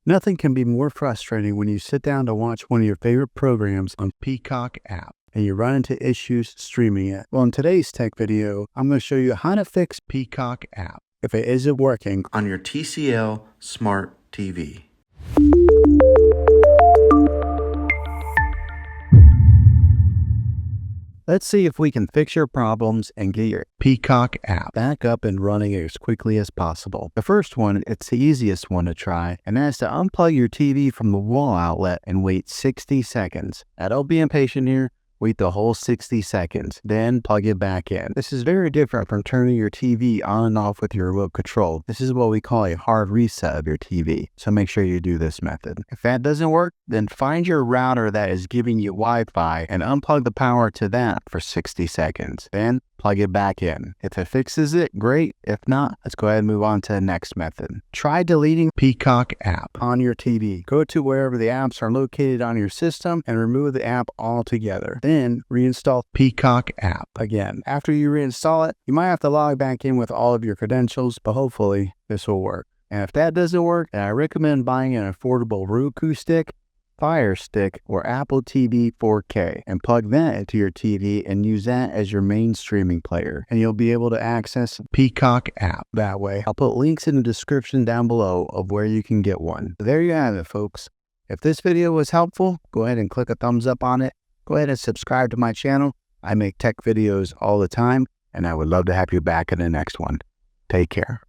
Nothing can be more frustrating when you sit down to watch one of your favorite programs on Peacock App and you run into issues streaming it. Well, in today's tech video, I'm going to show you how to fix Peacock App if it isn't working on your TCL Smart TV. Let's see if we can fix your problems and get your Peacock App back up and running as quickly as possible. The first one, it's the easiest one to try, and that's to unplug your TV from the wall outlet and wait 60 seconds. Now, don't be impatient here. Wait the whole 60 seconds, then plug it back in. This is very different from turning your TV on and off with your remote control. This is what we call a hard reset of your TV, so make sure you do this method. If that doesn't work, then find your router that is giving you Wi-Fi and unplug the power to that for 60 seconds. Then plug it back in. If it fixes it, great. If not, let's go ahead and move on to the next method. Try deleting Peacock App on your TV. Go to wherever the apps are located on your system and remove the app altogether. Then reinstall Peacock App again. After you reinstall it, you might have to log back in with all of your credentials, but hopefully this will work. And if that doesn't work, then I recommend buying an affordable Roku stick, Fire Stick, or Apple TV 4K and plug that into your TV and use that as your main streaming player, and you'll be able to access Peacock App that way. I'll put links in the description down below of where you can get one. There you have it, folks. If this video was helpful, go ahead and click a thumbs up on it. Go ahead and subscribe to my channel. I make tech videos all the time, and I would love to have you back in the next one. Take care.